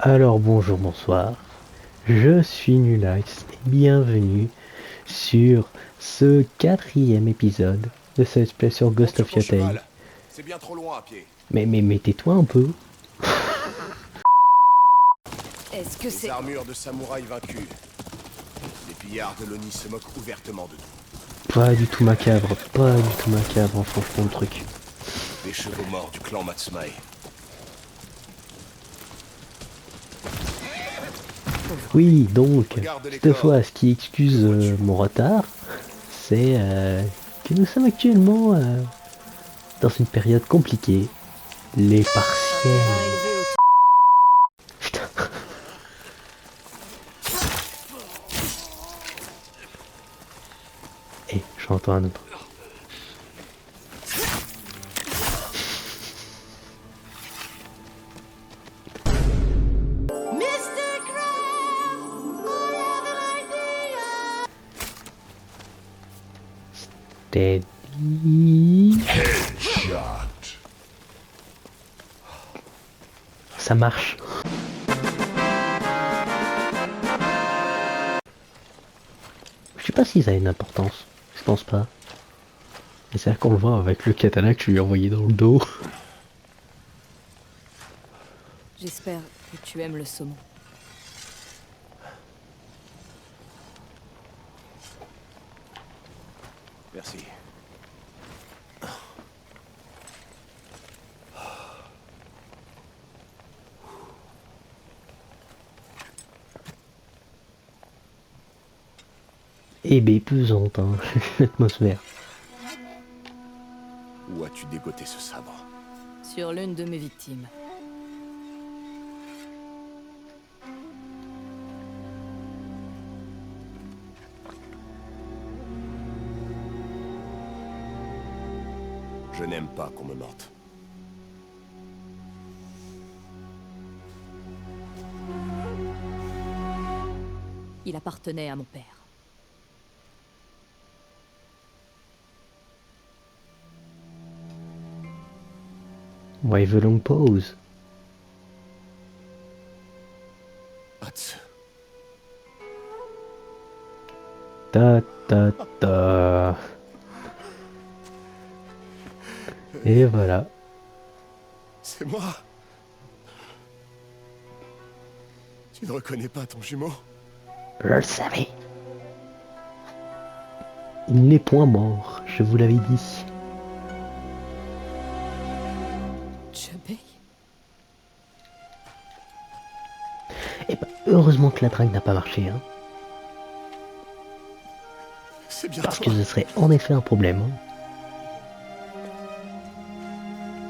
Alors bonjour, bonsoir, je suis Nulax et bienvenue sur ce quatrième épisode de cette espèce sur Ghost Monte sur of ton Yotei. cheval. C'est bien trop loin à pied. Mais tais-toi un peu. Est-ce que Les c'est... armures de samouraïs vaincus. Les pillards de l'Oni se moquent ouvertement de nous. Pas du tout macabre, pas du tout macabre, franchement le truc. Les chevaux morts du clan Matsumae. Oui, donc, Regarde les cette corps. fois, ce qui excuse mon retard, c'est que nous sommes actuellement dans une période compliquée. Les partiels. élevé au... Putain. Eh, j'entends un autre. Steady. Ça marche. Je sais pas si ça a une importance. Je pense pas. Et c'est là qu'on le voit avec le katana que je lui ai envoyé dans le dos. J'espère que tu aimes le saumon. Merci. Et B pesante, hein, l'atmosphère. Où as-tu dégoté ce sabre? Sur l'une de mes victimes. Je n'aime pas qu'on me mente. Il appartenait à mon père. Why the long pause? Hatsu. Ta ta ta. Et voilà. C'est moi. Tu ne reconnais pas ton jumeau? Je le savais. Il n'est point mort, je vous l'avais dit. Chubby. Et bah, heureusement que la drague n'a pas marché, hein. C'est bien Parce toi. que ce serait en effet un problème. Hein.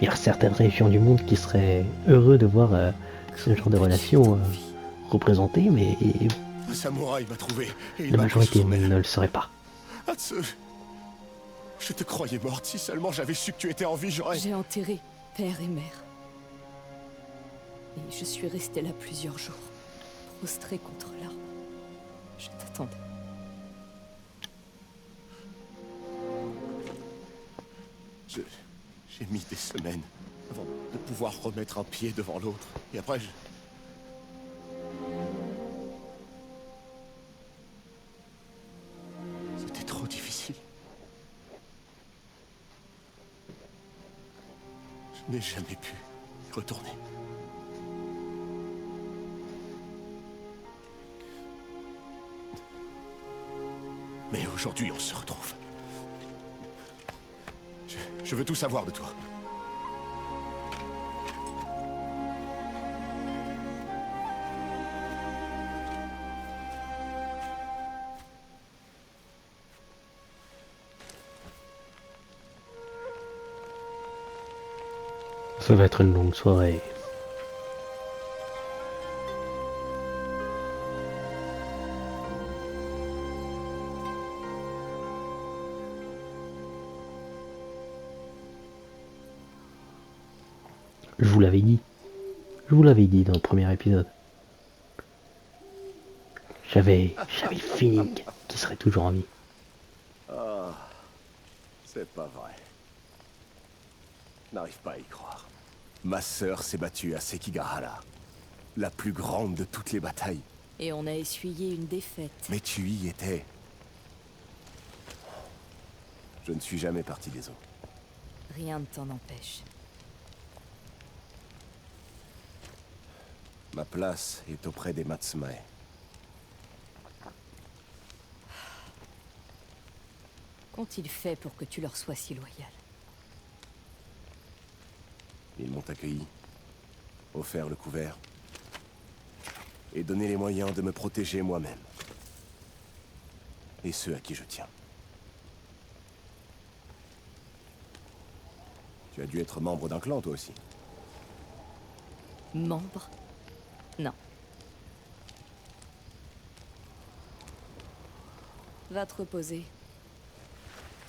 Il y a certaines régions du monde qui seraient heureux de voir ce genre de relation représentée, mais Un samouraï m'a trouvé et il la m'a pris sous majorité son aile. ne le serait pas. Hatsu. Je te croyais morte. Si seulement j'avais su que tu étais en vie, j'aurais... J'ai enterré père et mère. Et je suis restée là plusieurs jours, prostrée contre l'arbre. Je t'attendais. J'ai mis des semaines avant de pouvoir remettre un pied devant l'autre. Et après, c'était trop difficile. Je n'ai jamais pu y retourner. Mais aujourd'hui, on se retrouve. Je veux tout savoir de toi. Ça va être une longue soirée. Je vous l'avais dit. Je vous l'avais dit dans le premier épisode. J'avais le feeling qu'il serait toujours en vie. Ah, c'est pas vrai. Je n'arrive pas à y croire. Ma sœur s'est battue à Sekigahara. La plus grande de toutes les batailles. Et on a essuyé une défaite. Mais tu y étais. Je ne suis jamais parti des eaux. Rien ne t'en empêche. Ma place est auprès des Matsumae. Qu'ont-ils fait pour que tu leur sois si loyal? Ils m'ont accueilli, offert le couvert, et donné les moyens de me protéger moi-même. Et ceux à qui je tiens. Tu as dû être membre d'un clan, toi aussi. Membre? Non. Va te reposer.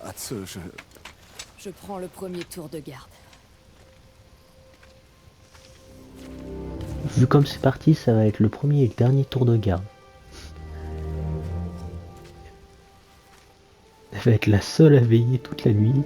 Hatsu, Je prends le premier tour de garde. Vu comme c'est parti, ça va être le premier et le dernier tour de garde. Elle va être la seule à veiller toute la nuit.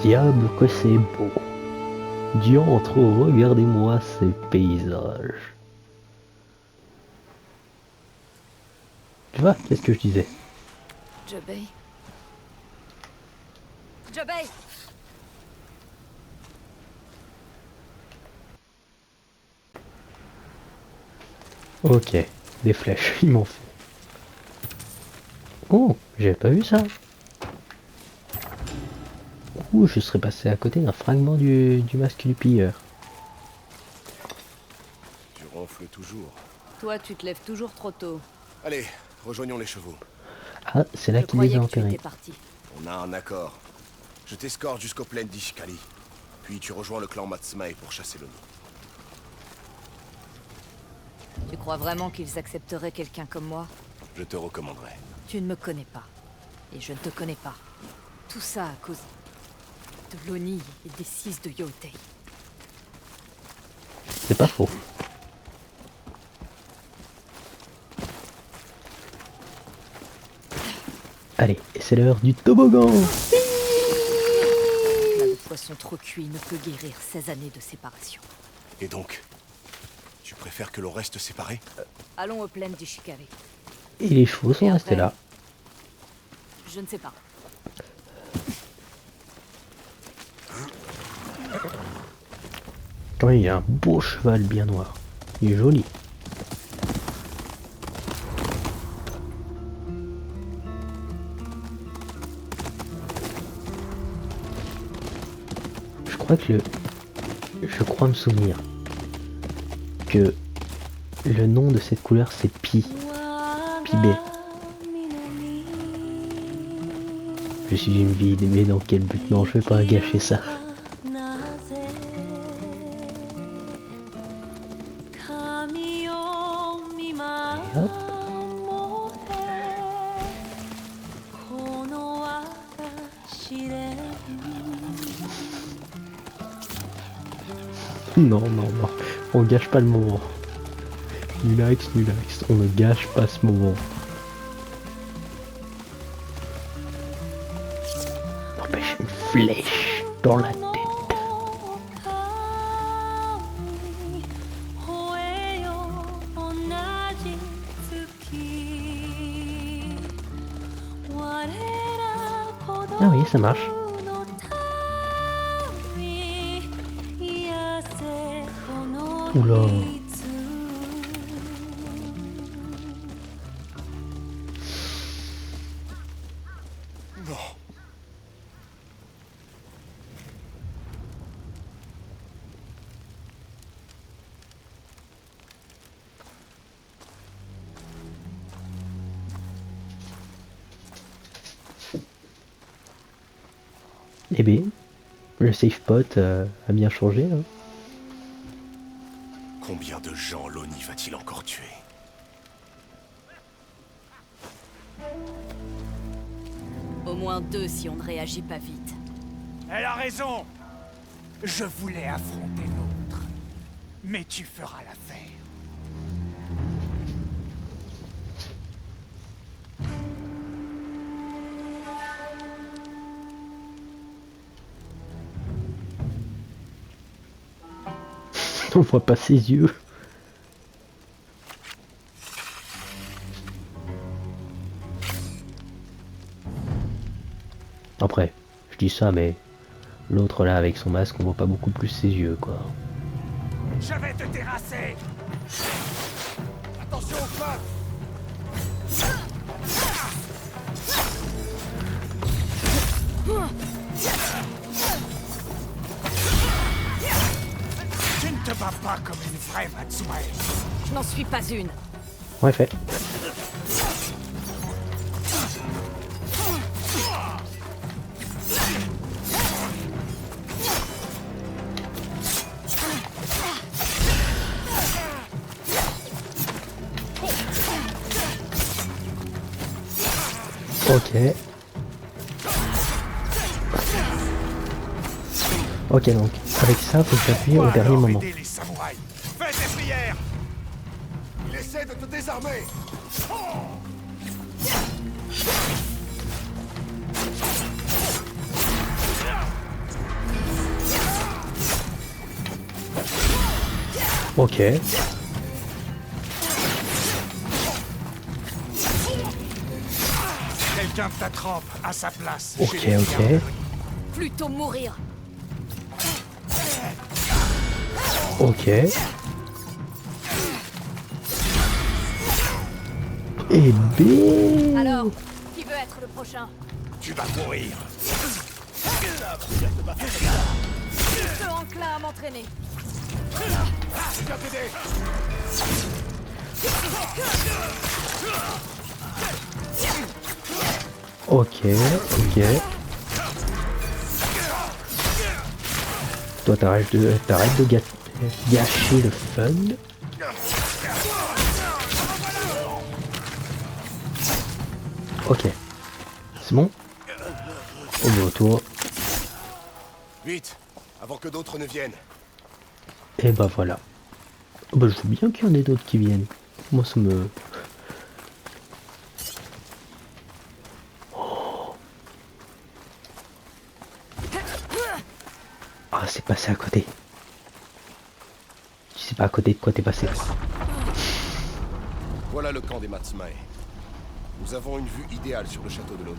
Diable que c'est beau. Diantre, regardez-moi ces paysages. Tu vois, c'est ce que je disais. Jobei. Jobei! Ok, des flèches, il m'en faut. Oh, j'avais pas vu ça. Ouh, je serais passé à côté d'un fragment du masque du pilleur. Tu ronfles toujours. Toi, tu te lèves toujours trop tôt. Allez, rejoignons les chevaux. Ah, c'est là Je qu'il les croyais a que tu enterrés. étais parti. On a un accord. Je t'escorte jusqu'aux plaines d'Ishikari. Puis tu rejoins le clan Matsumae pour chasser l'Oni. Tu crois vraiment qu'ils accepteraient quelqu'un comme moi? Je te recommanderai. Tu ne me connais pas. Et je ne te connais pas. Tout ça à cause de l'Oni et des 6 de Yotei. C'est pas faux. Allez, et c'est l'heure du toboggan. Là, le poisson trop cuit ne peut guérir 16 années de séparation. Et donc, tu préfères que l'on reste séparés? Allons aux plaines d'Ishikari. Et les chevaux sont Et restés après là. Je ne sais pas. Oui, il y a un beau cheval bien noir. Il est joli. Je crois me souvenir que le nom de cette couleur c'est Pi. Pibé. Je suis une bille, mais dans quel but? Non, je vais pas gâcher ça. Et hop. Non, non, non, on gâche pas le moment. Nulax, on ne gâche pas ce moment. N'empêche une flèche dans la tête. Ah oui, ça marche. Oula. Non. Eh bien, le safe pot a bien changé. Hein. Combien de gens l'Oni va-t-il encore tuer? moins deux si on ne réagit pas vite. Elle a raison. Je voulais affronter l'autre. Mais tu feras l'affaire. On voit pas ses yeux. Après, je dis ça, mais l'autre là avec son masque, on voit pas beaucoup plus ses yeux, quoi. Je vais te terrasser. Attention au feu. Tu ne te bats pas comme une vraie Matsumae. Je n'en suis pas une. Ouais, fait. Ok. Ok, donc avec ça, faut que j'appuie au dernier moment. Aider les samouraïs. Fais tes prières. Il essaie de te désarmer. Ok. Quelqu'un t'attrape à sa place. Ok, chez les ok. gardes. Plutôt mourir. Ok. Et B. Alors, qui veut être le prochain? Tu vas mourir. Peu enclin à m'entraîner. Je viens t'aider. Ok, ok. Toi, t'arrêtes de gâcher le fun. Ok. C'est bon? On est autour. Vite, avant que d'autres ne viennent. Et bah voilà. Bah, je veux bien qu'il y en ait d'autres qui viennent. Moi, ça me... Ah, c'est passé à côté. Je sais pas à côté de quoi t'es passé. Voilà le camp des Matsumae. Nous avons une vue idéale sur le château de l'Oni.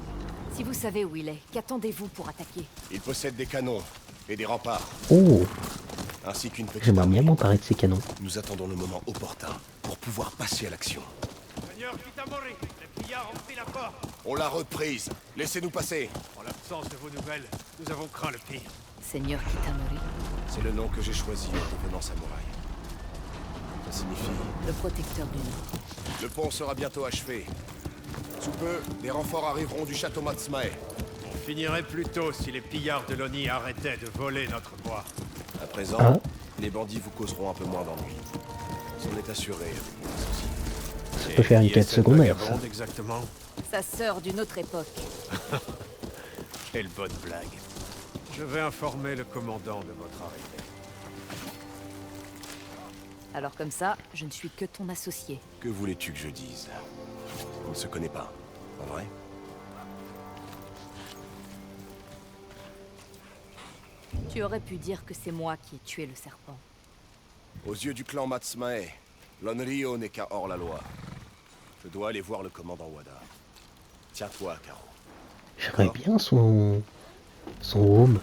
Si vous savez où il est, qu'attendez-vous pour attaquer? Il possède des canons et des remparts, Oh, ainsi qu'une petite j'aimerais armée. bien m'emparer de ces canons. Nous attendons le moment opportun pour pouvoir passer à l'action. Seigneur Kitamori, les pillards ont pris la porte. On l'a reprise. Laissez-nous passer. En l'absence de vos nouvelles, nous avons craint le pire. Seigneur Kitamori, C'est le nom que j'ai choisi en devenant samouraï. Ça signifie... le protecteur du Nord. Le pont sera bientôt achevé. Sous peu, des renforts arriveront du château Matsumae. On finirait plus tôt si les pillards de l'Oni arrêtaient de voler notre bois. À présent, Ah. les bandits vous causeront un peu moins d'ennuis. C'en est assuré avec mon associé. Ça peut faire une quête secondaire, ça. Exactement. Sa sœur d'une autre époque. Quelle bonne blague. Je vais informer le commandant de votre arrivée. Alors comme ça, je ne suis que ton associé. Que voulais-tu que je dise? On ne se connaît pas, en vrai? Tu aurais pu dire que c'est moi qui ai tué le serpent. Aux yeux du clan Matsumae, l'Onryo n'est qu'un hors-la-loi. Je dois aller voir le commandant Wada. Tiens-toi, Karo. J'aimerais bien son home.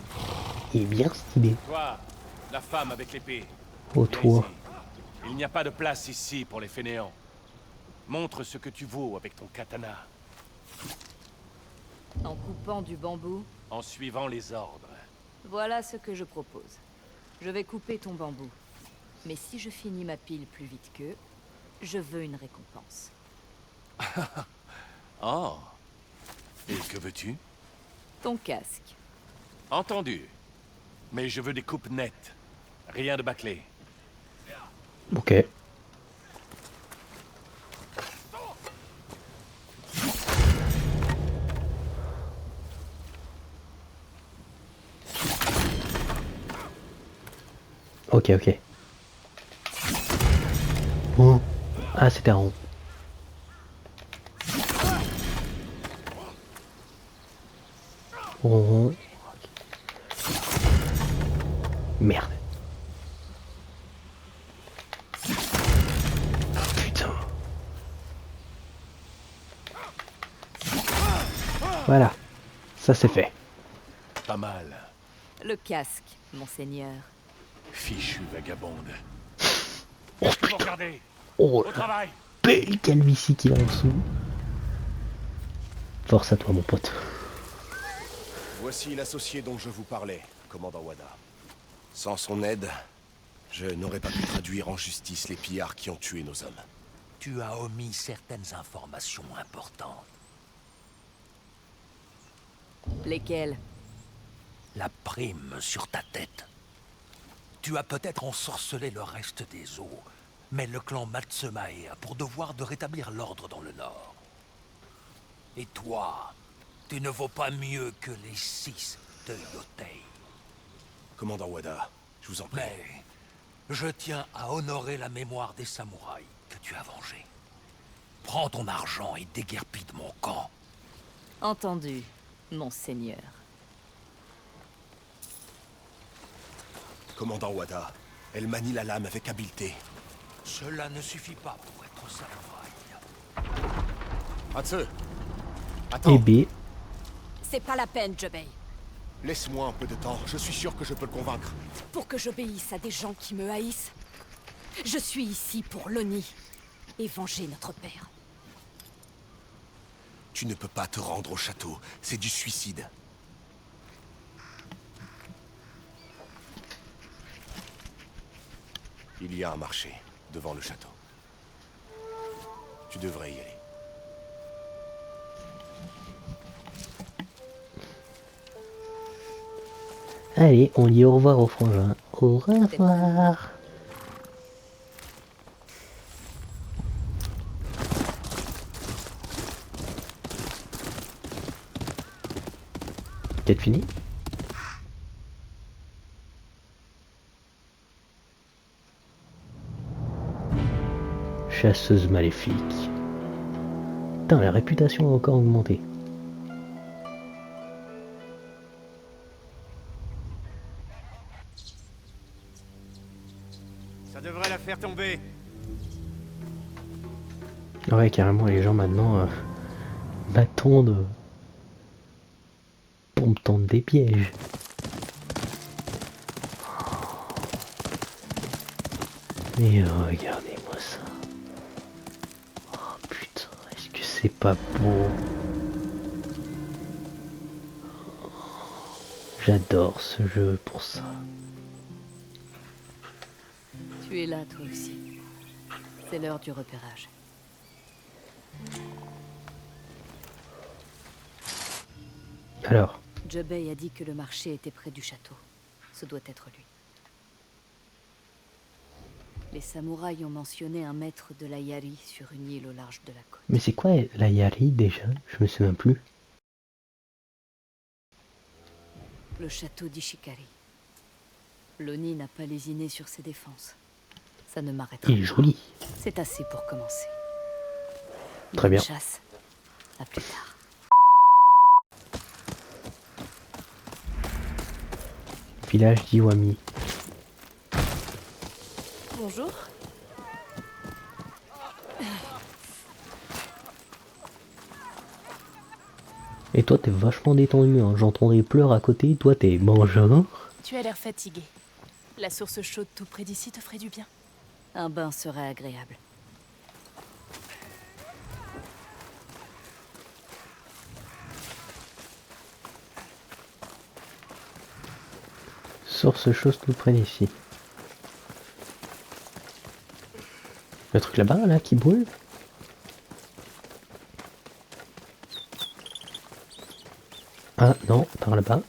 Il est bien stylé. Toi, la femme avec l'épée. Oh, viens toi. ici. Il n'y a pas de place ici pour les fainéants. Montre ce que tu vaux avec ton katana, En coupant du bambou, en suivant les ordres. voilà ce que je propose. Je vais couper ton bambou. Mais si je finis ma pile plus vite qu'eux, je veux une récompense. Oh. Et que veux-tu? Ton casque. Entendu. Mais je veux des coupes nettes. Rien de bâclé. Ok. Ok, ok. Oh. Ah, c'était rond. Rond. Merde. Putain. Voilà. Ça c'est fait. Pas mal. Le casque, monseigneur. Fichue vagabonde. Oh Faut putain. regarder. Oh Au la travail. belle calvitie qu'il a en dessous. Force à toi mon pote. Voici l'associé dont je vous parlais, commandant Wada. Sans son aide, je n'aurais pas pu traduire en justice les pillards qui ont tué nos hommes. Tu as omis certaines informations importantes. Lesquels? La prime sur ta tête. Tu as peut-être ensorcelé le reste des eaux, mais le clan Matsumae a pour devoir de rétablir l'ordre dans le nord. Et toi, tu ne vaux pas mieux que les 6 de Yotei. Commandant Wada, je vous en prie. Mais je tiens à honorer la mémoire des samouraïs que tu as vengés. Prends ton argent et déguerpis de mon camp. Entendu, monseigneur. Commandant Wada, elle manie la lame avec habileté. Cela ne suffit pas pour être samouraï. Hatsu, Et attends, B. C'est pas la peine, j'obéis. laisse-moi un peu de temps, je suis sûr que je peux le convaincre. Pour que j'obéisse à des gens qui me haïssent, je suis ici pour l'Oni et venger notre père. Tu ne peux pas te rendre au château, c'est du suicide. Il y a un marché, devant le château. Tu devrais y aller. Allez, on dit au revoir au frangin. Au revoir. Peut-être fini? Chasseuse maléfique. Putain, la réputation a encore augmenté. Ça devrait la faire tomber. Ouais, carrément, les gens maintenant m'attendent pour me tendre des pièges. Mais regardez-moi ça. Oh putain, est-ce que c'est pas beau? J'adore ce jeu pour ça. Tu es là, toi aussi. C'est l'heure du repérage. Alors, Jubei a dit que le marché était près du château. Ce doit être lui. Les samouraïs ont mentionné un maître de la Yari sur une île au large de la côte. mais c'est quoi la Yari déjà? Je me souviens plus. Le château d'Ishikari. L'Oni n'a pas lésiné sur ses défenses. Ça ne m'arrêtera Il est pas. joli. C'est assez pour commencer. Très Bonne bien. chasse. À plus tard. Village d'Iwami. Bonjour. Et toi t'es vachement détendu, hein. J'entends des pleurs à côté, toi t'es bonjour. Tu as l'air fatigué. La source chaude tout près d'ici te ferait du bien. Un bain serait agréable. Source chose tout près d'ici. Le truc là-bas, là, qui brûle. Ah non, par là-bas.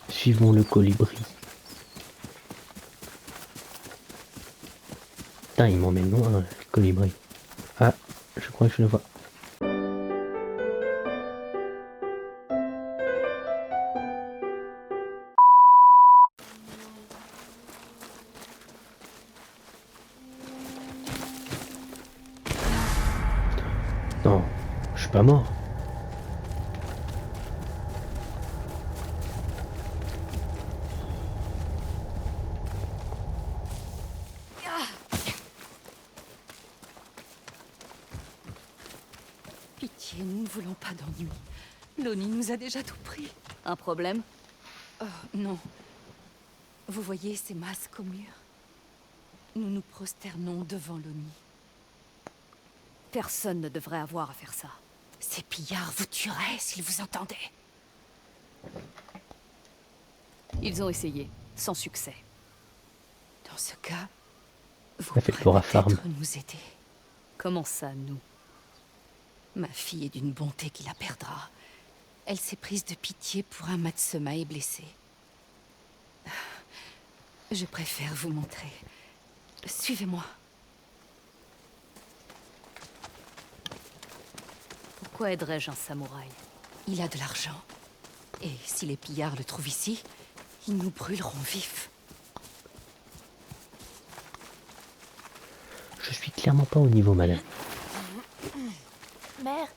Suivons le colibri. Putain, il m'emmène loin, le colibri. Ah, je crois que je le vois. suis pas mort. Pitié, nous ne voulons pas d'ennui. Lonnie nous a déjà tout pris. Un problème? Oh, non. Vous voyez ces masques au mur? Nous nous prosternons devant Lonnie. Personne ne devrait avoir à faire ça. Ces pillards vous tueraient s'ils vous entendaient. Ils ont essayé, sans succès. Dans ce cas, vous Ça fait pourrez Laura Farm. peut-être nous aider. Comment ça, nous? Ma fille est d'une bonté qui la perdra. Elle s'est prise de pitié pour un Matsumae blessé. Je préfère vous montrer. Suivez-moi. Pourquoi aiderais-je un samouraï? Il a de l'argent. Et si les pillards le trouvent ici, ils nous brûleront vifs. Je suis clairement pas au niveau, madame. Mère,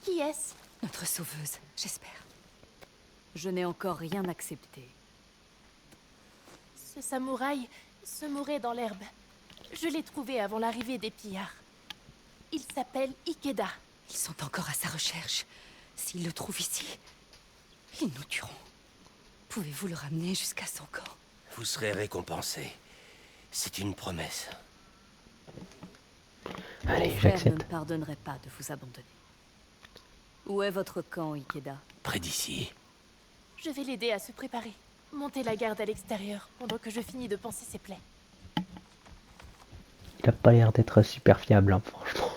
qui est-ce? Notre sauveuse, j'espère. Je n'ai encore rien accepté. Ce samouraï se mourait dans l'herbe. Je l'ai trouvé avant l'arrivée des pillards. Il s'appelle Ikeda. Ils sont encore à sa recherche. S'ils le trouvent ici, ils nous tueront. Pouvez-vous le ramener jusqu'à son camp? Vous serez récompensé. C'est une promesse. Allez, Mon frère ne j'accepte. me pardonnerait pas de vous abandonner. Où est votre camp, Ikeda? Près d'ici. Je vais l'aider à se préparer. Montez la garde à l'extérieur pendant que je finis de panser ses plaies. Il a pas l'air d'être super fiable, hein, franchement.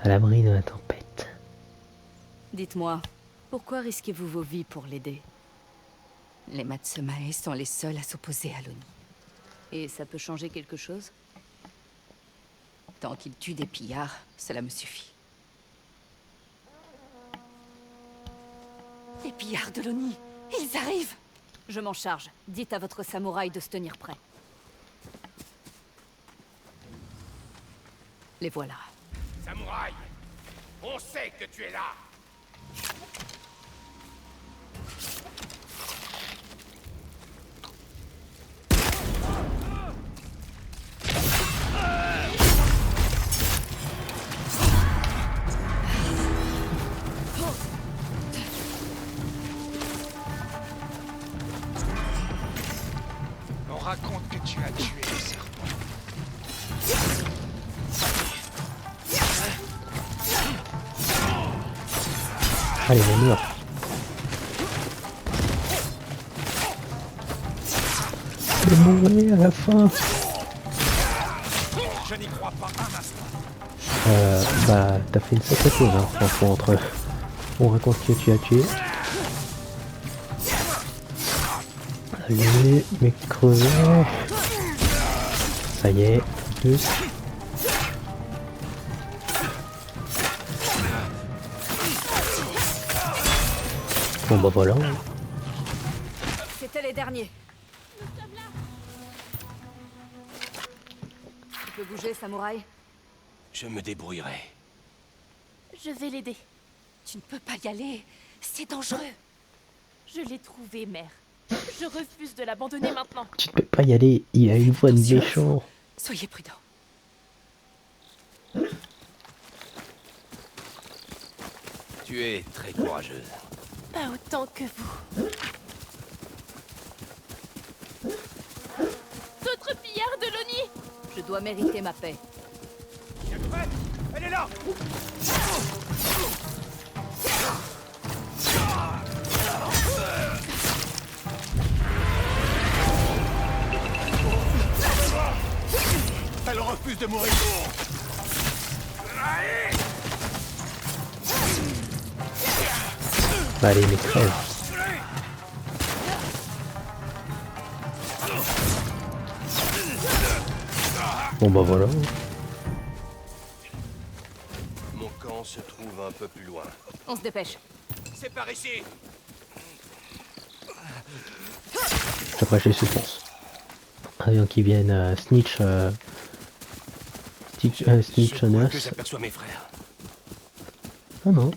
À l'abri de la tempête. Dites-moi, pourquoi risquez-vous vos vies pour l'aider? Les Matsumae sont les seuls à s'opposer à Lonnie. Et ça peut changer quelque chose? Tant qu'ils tuent des pillards, cela me suffit. Les pillards de Lonnie, ils arrivent! Je m'en charge. Dites à votre samouraï de se tenir prêt. Les voilà. Samouraï, on sait que tu es là. On raconte que tu as tué le serpent. Allez, les murs. Je vais mourir à la fin. Je n'y crois pas un instant. Bah, t'as fait une sacrée chose, hein, franchement, entre... On raconte que tu as tué. Allez, mec crevé. Ça y est, plus. Bon bah voilà. C'était les derniers. Tu peux bouger, samouraï? Je me débrouillerai. Je vais l'aider. Tu ne peux pas y aller, c'est dangereux. Je l'ai trouvé, mère. Je refuse de l'abandonner maintenant. Tu ne peux pas y aller, il a une voix de méchant. Soyez prudents. Tu es très courageuse. Pas autant que vous. D'autres pillards de Lonnie! Je dois mériter ma paix. Elle est là! Elle refuse de mourir. Bah allez, mais crève. Bon bah voilà. Mon camp se trouve un peu plus loin. On se dépêche. C'est par ici. Après j'ai sous pense. Avant qu'ils viennent snitch Snitchoners. Que j'aperçois mes frères. Ah non,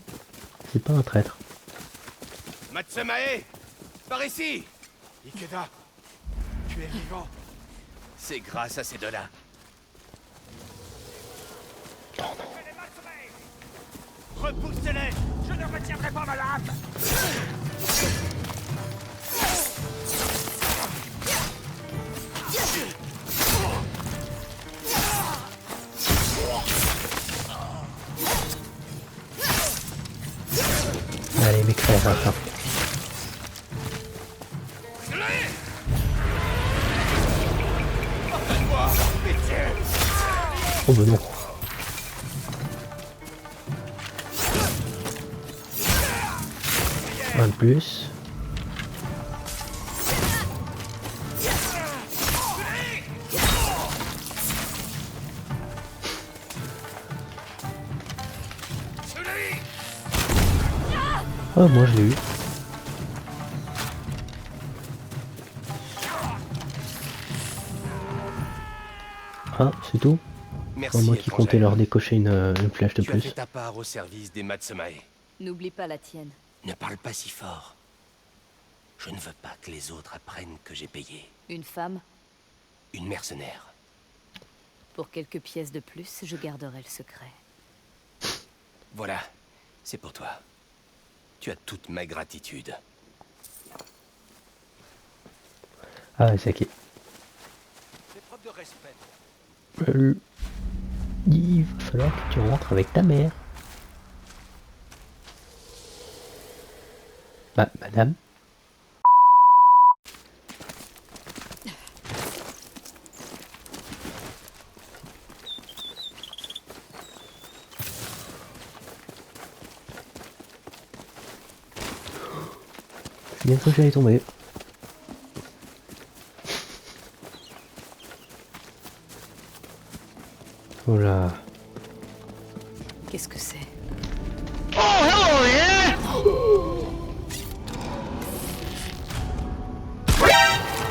c'est pas un traître. Matsumae, par ici. Ikeda, tu es vivant. C'est grâce à ces deux-là. Repoussez-les. Je ne retiendrai pas ma lame. Allez, mes frères, attends. Oh bah non. Un de plus. Oh, moi je l'ai eu. Ah, c'est tout? Merci, Oh, moi qui comptais étrangère. leur décocher une flèche de Tu as fait plus. ta part au service des Matsumae. N'oublie pas la tienne. Ne parle pas si fort. Je ne veux pas que les autres apprennent que j'ai payé. Une femme, Une mercenaire. pour quelques pièces de plus, je garderai le secret. Voilà, c'est pour toi. Tu as toute ma gratitude. Ah, c'est qui? Fais preuve de respect. Il va falloir que tu rentres avec ta mère. Bah, madame. J'ai bien cru que j'allais tomber. Voilà. Qu'est-ce que c'est?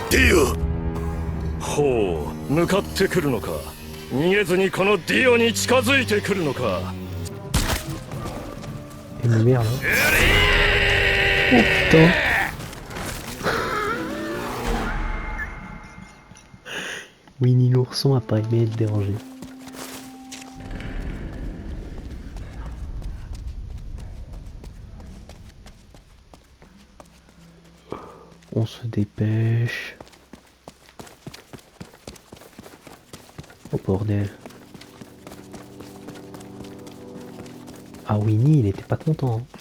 ディオ。ほう、向かってくるのか。逃げずにこのディオに近づいてくるのか。 Une lumière là. Oh putain. Winnie l'ourson a pas aimé être dérangé. On se dépêche. Oh bordel. Ah Winnie, il était pas content. Hein.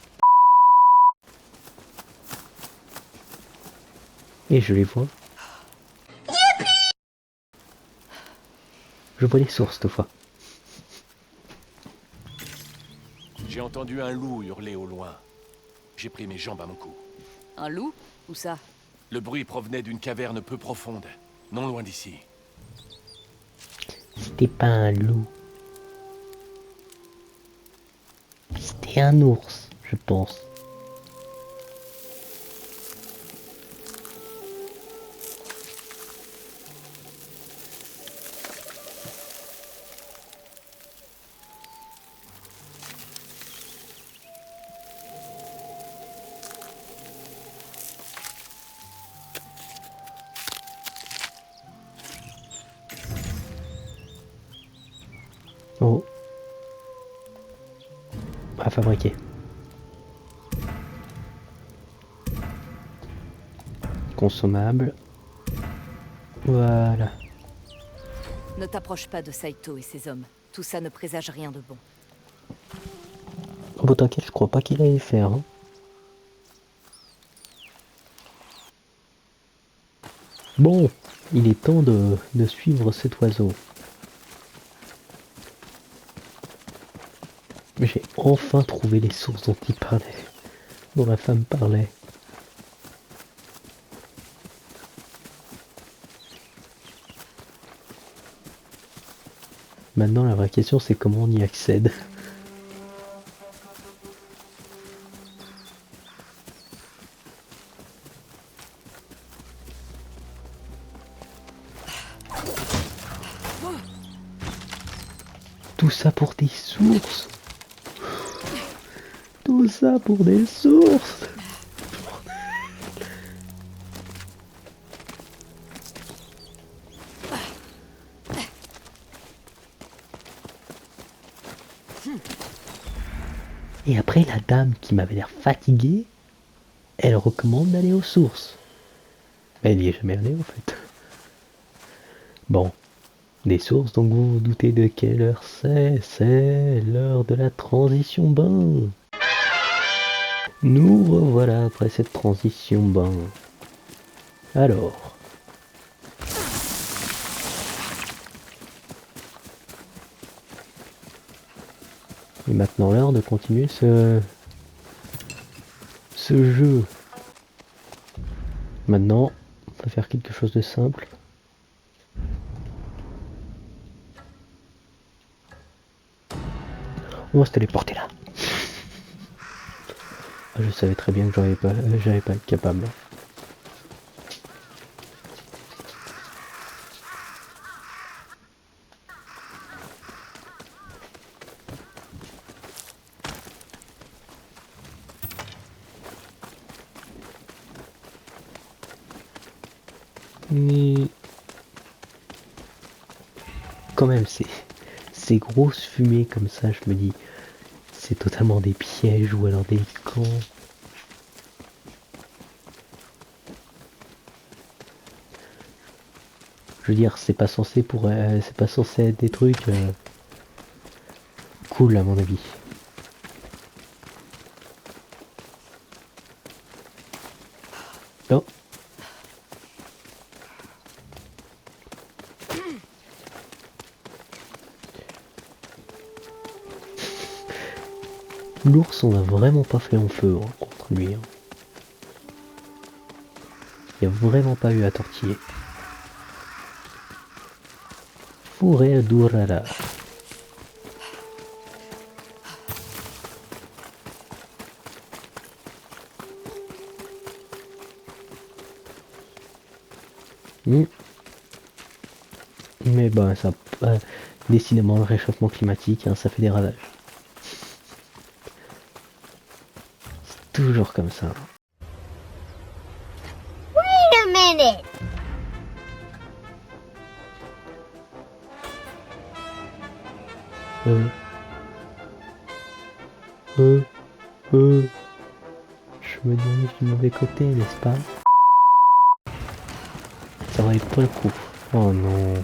Et je les vois. Je vois les sources cette fois. J'ai entendu un loup hurler au loin. J'ai pris mes jambes à mon cou. Un loup? Où ça? Le bruit provenait d'une caverne peu profonde, non loin d'ici. C'était pas un loup. C'était un ours, je pense. Oh. À fabriquer. Consommable. Voilà. Ne t'approche pas de Saito et ses hommes. Tout ça ne présage rien de bon. Oh bah t'inquiète, je crois pas qu'il allait le faire. Hein. Bon, il est temps de suivre cet oiseau. J'ai enfin trouvé les sources dont il parlait, dont la femme parlait. Maintenant, la vraie question, c'est comment on y accède. Tout ça pour des sources. Tout ça pour des sources. Et après, la dame qui m'avait l'air fatiguée, elle recommande d'aller aux sources. Elle n'y est jamais allée en fait. Bon, des sources, donc vous vous doutez de quelle heure c'est l'heure de la transition bain. Nous revoilà après cette transition bain. Alors. Et maintenant l'heure de continuer ce jeu. Maintenant, on va faire quelque chose de simple. On va se téléporter là. Je savais très bien que j'allais pas être capable. Mais quand même, ces grosses fumées comme ça, je me dis, c'est totalement des pièges ou alors des camps. Je veux dire, c'est pas censé être des trucs cool à mon avis. Non. L'ours, on a vraiment pas fait en feu contre lui. Hein. Il n'y a vraiment pas eu à tortiller. Fourré d'Urara. Mais ben ça, décidément le réchauffement climatique, hein, ça fait des ravages. C'est toujours comme ça. Wait a minute. Je me dirige du mauvais côté, n'est-ce pas? Ça valait pas le coup. Oh non.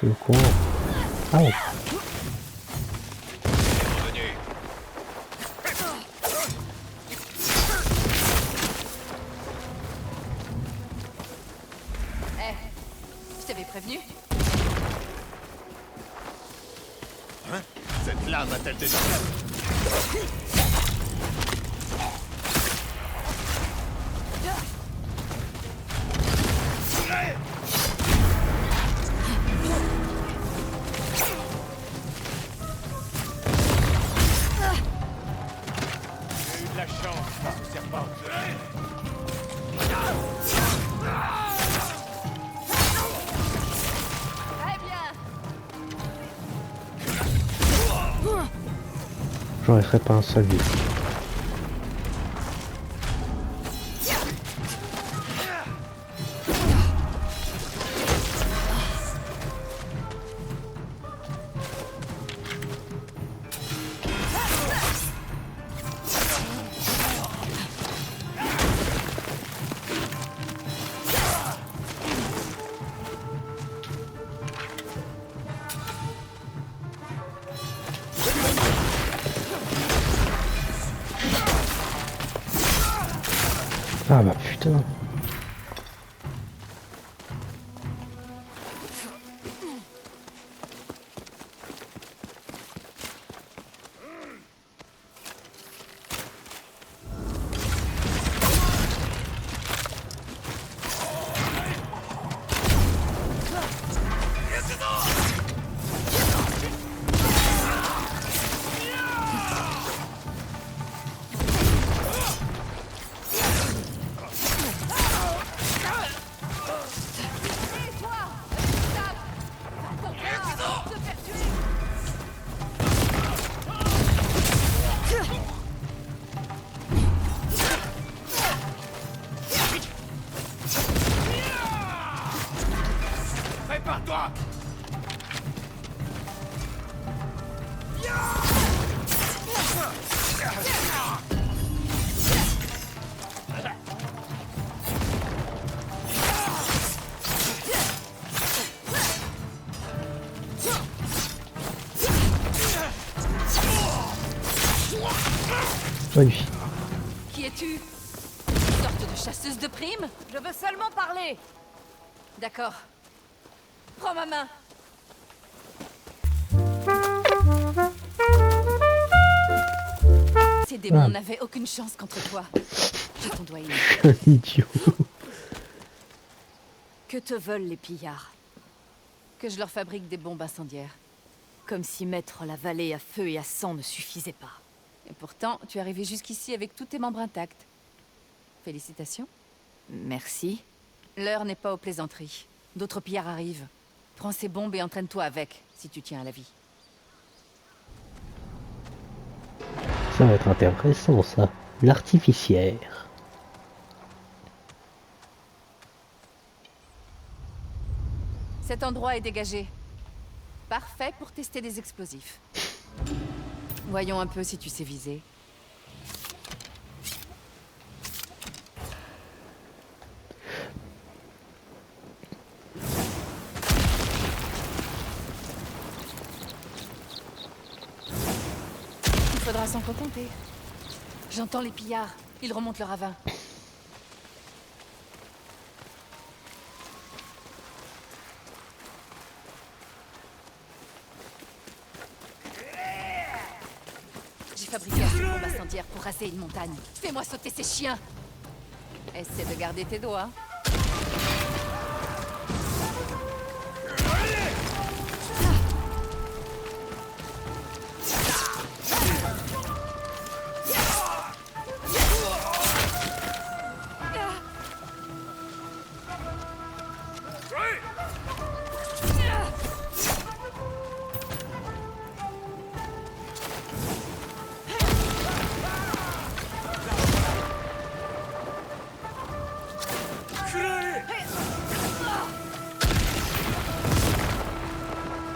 Je le cours. Ah ouais. Prévenu? Hein? Cette lame a-t-elle des J'ai eu de la chance, ce serpent. J'en laisserai pas un seul vide. Ah bah putain. Bonne fille. Qui es-tu? Une sorte de chasseuse de primes? Je veux seulement parler. D'accord. Prends ma main. Ces démons n'avaient aucune chance contre toi. Je t'en dois une. Un idiot. Que te veulent les pillards? Que je leur fabrique des bombes incendiaires. Comme si mettre la vallée à feu et à sang ne suffisait pas. Et pourtant, tu es arrivé jusqu'ici avec tous tes membres intacts. Félicitations. Merci. L'heure n'est pas aux plaisanteries. D'autres pillards arrivent. Prends ces bombes et entraîne-toi avec, si tu tiens à la vie. Ça va être intéressant, ça. L'artificière. Cet endroit est dégagé. Parfait pour tester des explosifs. Voyons un peu si tu sais viser. Il faudra s'en contenter. J'entends les pillards. Ils remontent le ravin. J'ai fabriqué une bombe incendiaire pour raser une montagne. Fais-moi sauter ces chiens. Essaie de garder tes doigts.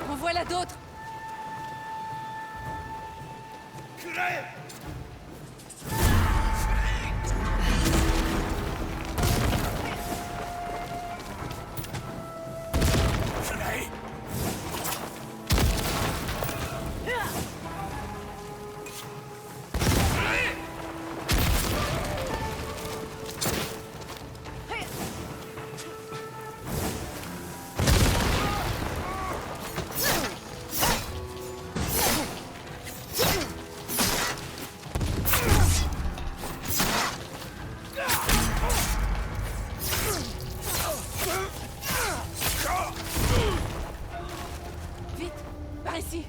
En voilà d'autres. Vite, par ici.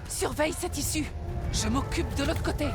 Surveille cette issue. Je m'occupe de l'autre côté.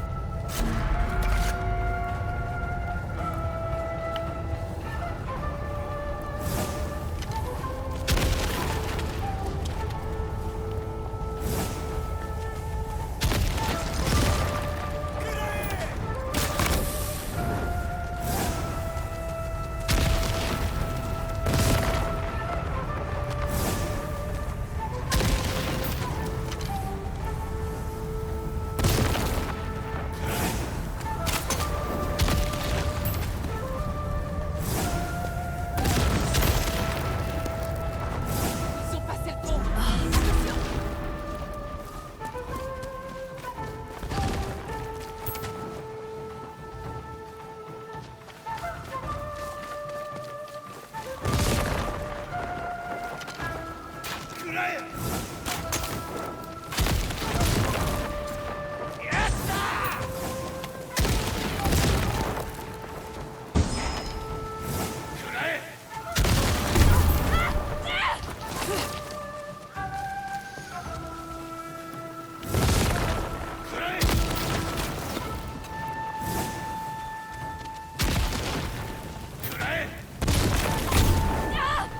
Ils ont passé le pont.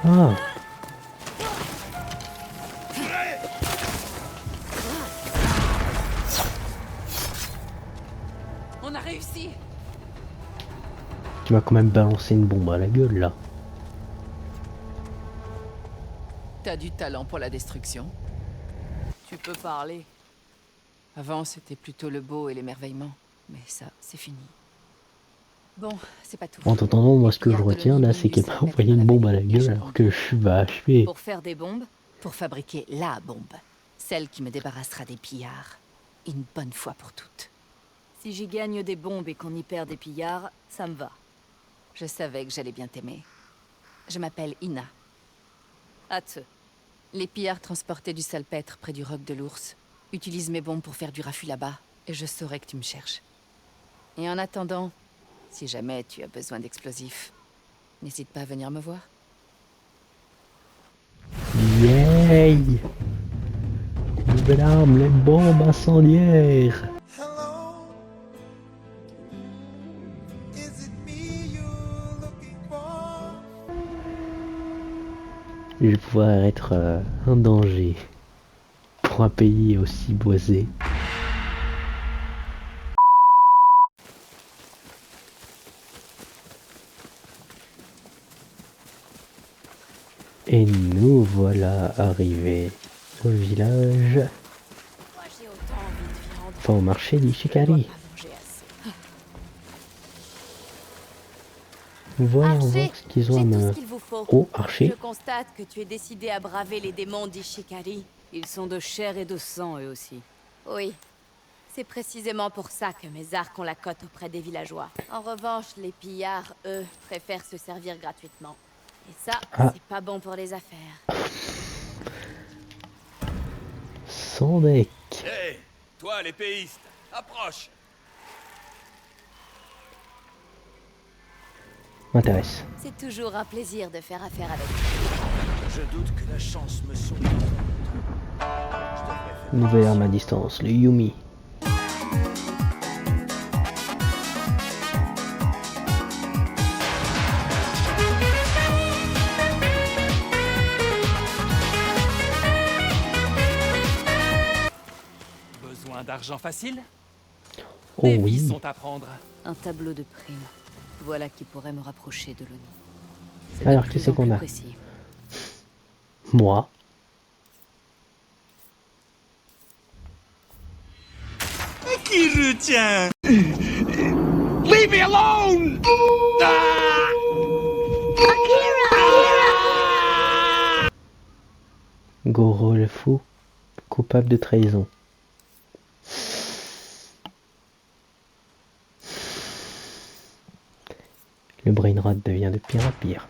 Ah. On a réussi. Tu m'as quand même balancé une bombe à la gueule, là. T'as du talent pour la destruction. Tu peux parler. Avant, c'était plutôt le beau et l'émerveillement. Mais ça, c'est fini. Bon, c'est pas tout. En attendant, moi, ce que je Garde le retiens, là, c'est Nibelus qu'elle m'a à mettre envoyé dans une la bombe à la bête. gueule alors que je suis HP. Pour faire des bombes, Pour fabriquer la bombe. Celle qui me débarrassera des pillards. Une bonne fois pour toutes. Si j'y gagne des bombes et qu'on y perd des pillards, ça me va. Je savais que j'allais bien t'aimer. Je m'appelle Ina. Hâte. Les pillards transportaient du salpêtre près du roc de l'ours. Utilise mes bombes pour faire du raffut là-bas, et je saurai que tu me cherches. Et en attendant, si jamais tu as besoin d'explosifs, n'hésite pas à venir me voir. Yay! Nouvelle arme, les bombes incendiaires! Je vais pouvoir être un danger pour un pays aussi boisé. Et nous voilà arrivés au village, enfin au marché d'Ishikari. Voyons voir ce qu'ils ont à me... Oh, archer. Je constate que tu es décidé à braver les démons d'Ishikari. Ils sont de chair et de sang, eux aussi. Oui. C'est précisément pour ça que mes arcs ont la cote auprès des villageois. En revanche, les pillards, eux, préfèrent se servir gratuitement. Et ça, c'est pas bon pour les affaires. Sans deck. Hé, toi l'épéiste, approche. M'intéresse. C'est toujours un plaisir de faire affaire avec Je doute que la chance me sourie. Nouvelle arme à distance, le Yumi. Besoin d'argent facile? Oh Des vies oui. sont à prendre. Un tableau de primes. Voilà qui pourrait me rapprocher de l'ONU. Alors, qui c'est qu'on a? Précis. Moi. Qui je tiens? Leave me alone! Goro le fou, coupable de trahison. Le brain rot devient de pire en pire.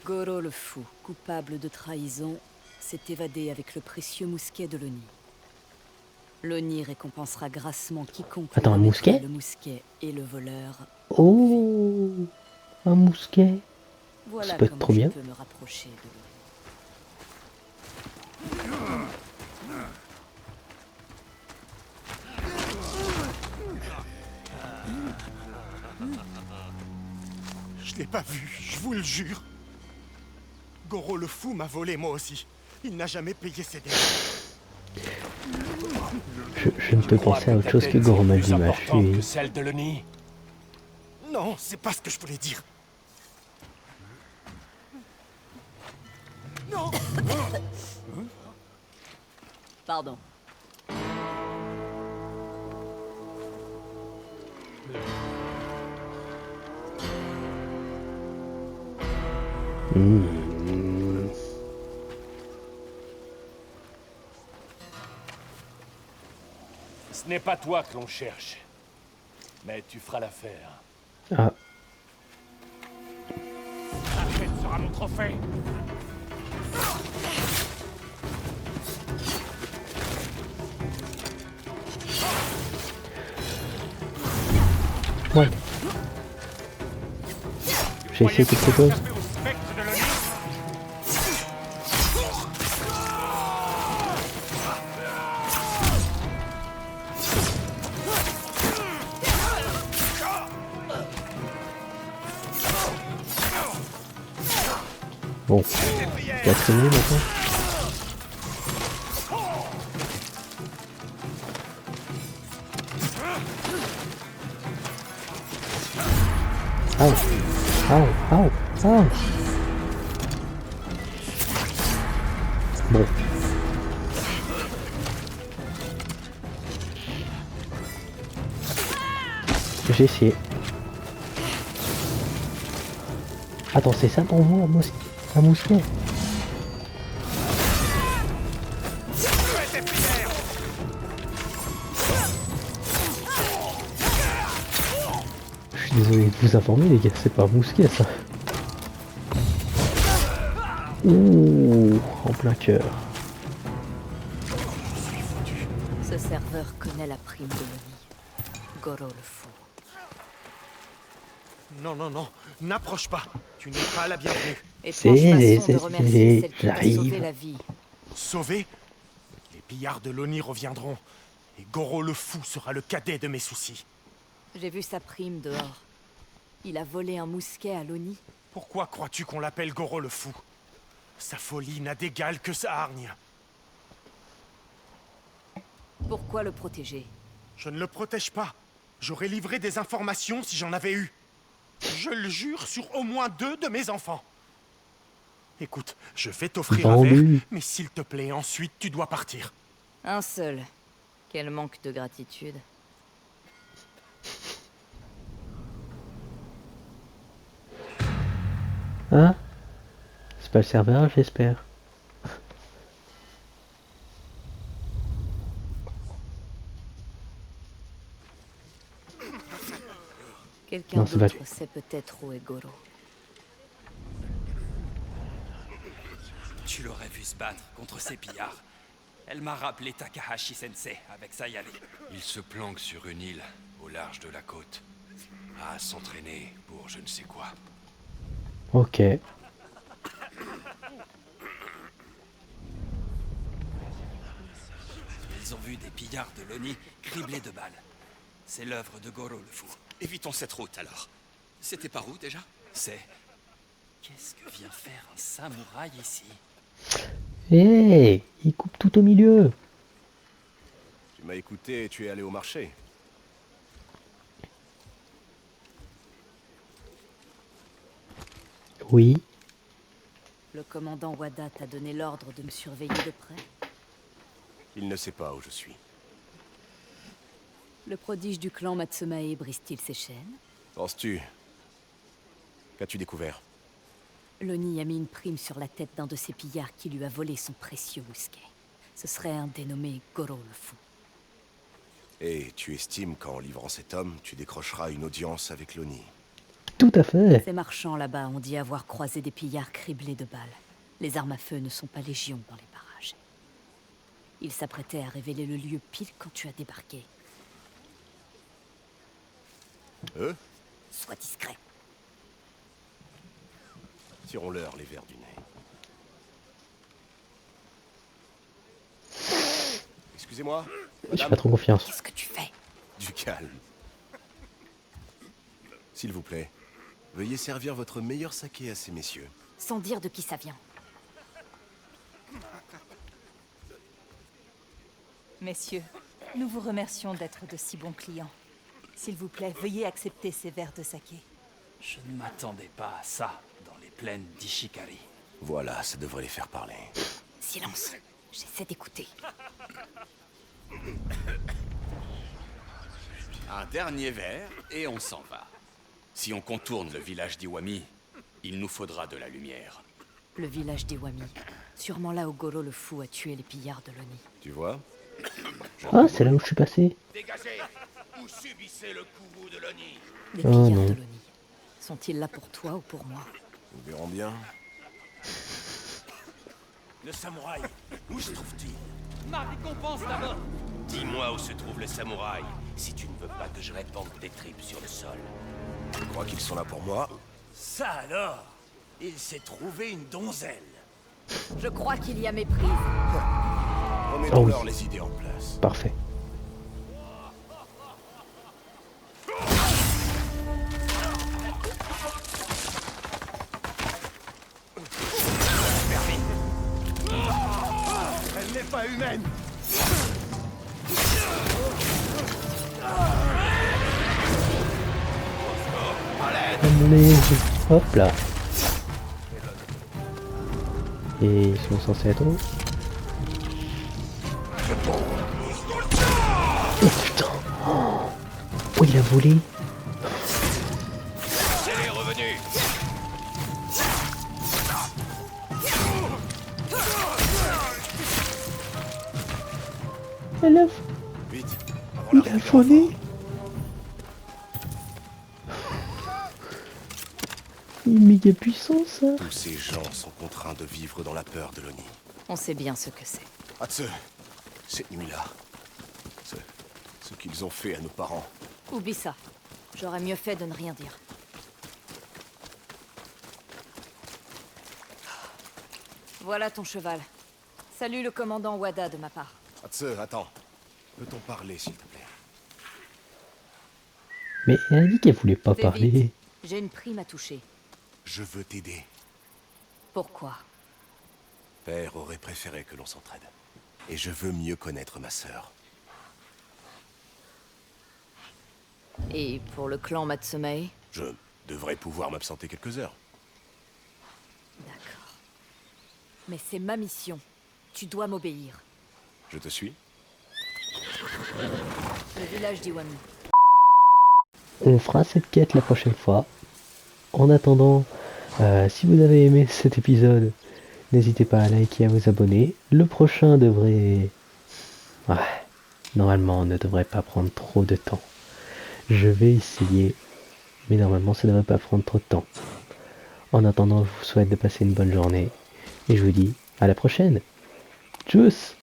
Goro le fou, coupable de trahison, s'est évadé avec le précieux mousquet de l'Oni. L'Oni récompensera grassement quiconque Attends, un remettra mousquet? le mousquet et le voleur. Oh, un mousquet. Voilà Ça peut être comment trop bien. je peux me rapprocher de l'Oni. Je l'ai pas vu, je vous le jure. Goro le fou m'a volé moi aussi. Il n'a jamais payé ses dettes. Je ne peux penser à autre chose que Goro m'a dit, ma que fille. celle de l'Oni. Non, c'est pas ce que je voulais dire. Non. Pardon. Ce n'est pas toi que l'on cherche. Mais tu feras l'affaire. Ah, La fête sera mon trophée. ouais. J'ai essayé quelque chose. Échapper au spectre de l'Oni. Bon, 4 minutes maintenant. Au, au, au, au. Bon. j'ai essayé. Attends, c'est ça pour vous, un mousquet? Je suis désolé de vous informer les gars, c'est pas un mousquet ça. Ouh, en plein cœur. Ce serveur connaît la prime de l'Oni. Goro le fou. Non, non, non, n'approche pas. Tu n'es pas la bienvenue. Étrange façon de remercier celle qui t'a sauvé la vie. Sauvé? Les pillards de l'Oni reviendront. Et Goro le fou sera le cadet de mes soucis. J'ai vu sa prime dehors. Il a volé un mousquet à l'Oni. Pourquoi crois-tu qu'on l'appelle Goro le fou? Sa folie n'a d'égal que sa hargne. Pourquoi le protéger? Je ne le protège pas. J'aurais livré des informations si j'en avais eu. Je le jure sur au moins 2 de mes enfants. Écoute, je vais t'offrir un verre, mais s'il te plaît, ensuite tu dois partir. Un seul. Quel manque de gratitude. Hein? C'est pas le serveur, j'espère. Quelqu'un d'autre sait peut-être où est Goro. Tu l'aurais vu se battre contre ces pillards. Elle m'a rappelé Takahashi-sensei avec Sayane. Il se planque sur une île au large de la côte, à s'entraîner pour je ne sais quoi. Ok. Ils ont vu des pillards de l'Oni criblés de balles. C'est l'œuvre de Goro le fou. Évitons cette route alors. C'était par où déjà? C'est... Qu'est-ce que vient faire un samouraï ici? Hé, il coupe tout au milieu. Tu m'as écouté et tu es allé au marché. Oui. Le commandant Wada t'a donné l'ordre de me surveiller de près. Il ne sait pas où je suis. Le prodige du clan Matsumae brise-t-il ses chaînes? Penses-tu? Qu'as-tu découvert? L'Oni a mis une prime sur la tête d'un de ses pillards qui lui a volé son précieux mousquet. Ce serait un dénommé Goro le fou. Et tu estimes qu'en livrant cet homme, tu décrocheras une audience avec l'Oni? Tout à fait. Ces marchands là-bas ont dit avoir croisé des pillards criblés de balles. Les armes à feu ne sont pas légion dans les parages. Ils s'apprêtaient à révéler le lieu pile quand tu as débarqué. Eux? Sois discret. Tirons-leur les vers du nez. Excusez-moi, J'ai pas trop confiance. Qu'est-ce que tu fais? Du calme. S'il vous plaît, veuillez servir votre meilleur saké à ces messieurs. Sans dire de qui ça vient. Messieurs, nous vous remercions d'être de si bons clients. S'il vous plaît, veuillez accepter ces verres de saké. Je ne m'attendais pas à ça dans les plaines d'Ishikari. Voilà, ça devrait les faire parler. Silence. J'essaie d'écouter. Un dernier verre et on s'en va. Si on contourne le village d'Iwami, il nous faudra de la lumière. Le village d'Iwami. Sûrement là où Goro le fou a tué les pillards de l'Oni. Tu vois? Ah, c'est là où je suis passé. Dégagez ou subissez le courroux de l'Oni. Les Oh pillards non. de l'Oni. Sont-ils là pour toi ou pour moi? Nous verrons bien. Le samouraï, où se trouve-t-il? Ma récompense d'abord! Dis-moi où se trouve le samouraï, si tu ne veux pas que je répande tes tripes sur le sol. Je crois qu'ils sont là pour moi. Ça alors? Il s'est trouvé une donzelle. Je crois qu'il y a méprise. Remettons-leur les idées en place. Parfait. Elle n'est pas humaine. Allez, hop là. Et ils sont censés être où? Oh putain. Oh, il a volé. Elle a... Vite, avant Il l'arrivée a des volé. renforts. Il est méga puissant ça. Tous ces gens sont contraints de vivre dans la peur de l'Oni. On sait bien ce que c'est. Atse, cette nuit-là, ce qu'ils ont fait à nos parents. Oublie ça. J'aurais mieux fait de ne rien dire. Voilà ton cheval. Salut le commandant Wada de ma part. Atse, attends. Peut-on parler, s'il te plaît? Mais elle a dit qu'elle voulait pas Fais parler. vite. J'ai une prime à toucher. Je veux t'aider. Pourquoi? Père aurait préféré que l'on s'entraide. Et je veux mieux connaître ma sœur. Et pour le clan Matsumae? Je devrais pouvoir m'absenter quelques heures. D'accord. Mais c'est ma mission. Tu dois m'obéir. Je te suis? Le village d'Iwami. On fera cette quête la prochaine fois. En attendant, si vous avez aimé cet épisode, n'hésitez pas à liker et à vous abonner. Le prochain devrait... Ouais, normalement, ne devrait pas prendre trop de temps. Je vais essayer, mais normalement, ça ne devrait pas prendre trop de temps. En attendant, je vous souhaite de passer une bonne journée. Et je vous dis à la prochaine. Tchuss!